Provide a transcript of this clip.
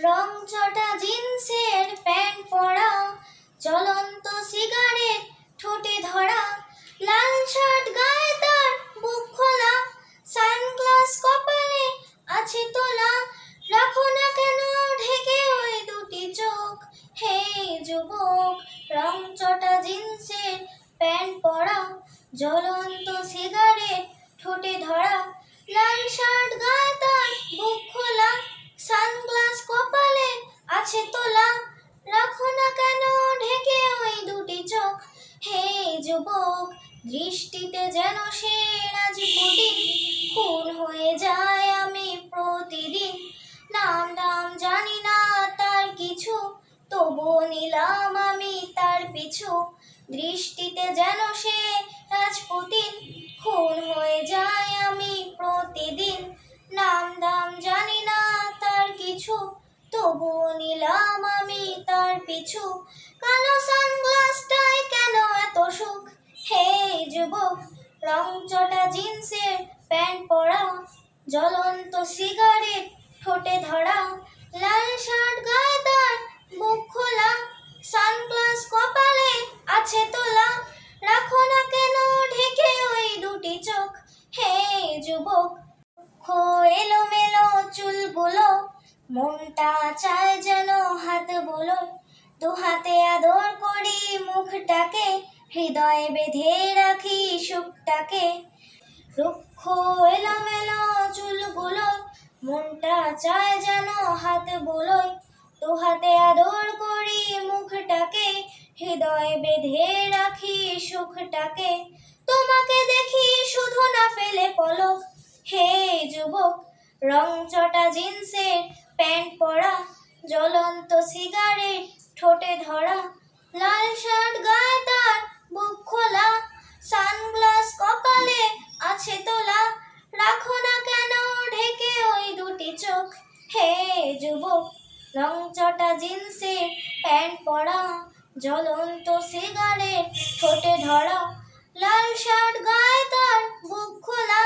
রং চটা জিন্সের প্যান্ট পরা, জ্বলন্ত সিগারেট ঠোঁটে ধরা, লাল শার্ট গায়ে তার বুক খোলা, সানগ্লাস কপালে আছে তোলা, রাখো না কেন ঢেকে ওই দুটি চোখ, হে যুবক। রং চটা জিন্সের প্যান্ট পরা, জ্বলন্ত সিগারেট ঠোঁটে ধরা, লাল শার্ট গায়ে তার বুক খোলা, সানগ্লাস কপালে আছে তোলা, রাখো না কেন ঢেকে ওই দুটি চোখ, হে যুবক। দৃষ্টিতে যেন সে রাজপুতিন, খুন হয়ে যায় আমি প্রতিদিন। নাম জানি না তার কিছু, তবুও নিলাম আমি তার পিছু। দৃষ্টিতে যেন সে রাজপুতিন, খুন হয়ে যায় আমি প্রতিদিন। নাম জানি না তার কিছু, তবুও নিলাম আমি তার পিছু। কালো সানগ্লাসটায় কেন এত সুখ, হে যুবক। রং চটা জিন্সের প্যান্ট পরা, জ্বলন্ত সিগারেট ঠোঁটে ধরা, লাল শার্ট গায়ে তার বুক খোলা, সানগ্লাস কপালে আছে তোলা, রাখো না কেন ঢেকে ওই দুটি চোখ, হে যুবক। এলোমেলো চুলগুলো, মনটা চায় যেন হাত বুলোয়, দু হাতে আদর করি মুখটাকে, হৃদয়ে বেঁধে রাখি সুখটাকে। রুক্ষ এলোমেলো চুলগুলো, মনটা চায় যেন হাত বুলোয়, দু হাতে আদর করি মুখটাকে, হৃদয়ে বেঁধে রাখি সুখটাকে। তোমাকে দেখি শুধু না ফেলে পলক, হে যুবক। রং চটা জিন্সের প্যান্ট পরা, জ্বলন্ত সিগারেট ঠোঁটে ধরা, লাল শার্ট গায়ে তার বুক খোলা, সানগ্লাস কপালে আছে তোলা, রাখো না কেন ঢেকে ওই দুটি চোখ, হে যুবক। রং চটা জিন্সের প্যান্ট পরা, জ্বলন্ত সিগারেট ঠোঁটে ধরা, লাল শার্ট গায়ে তার বুক খোলা,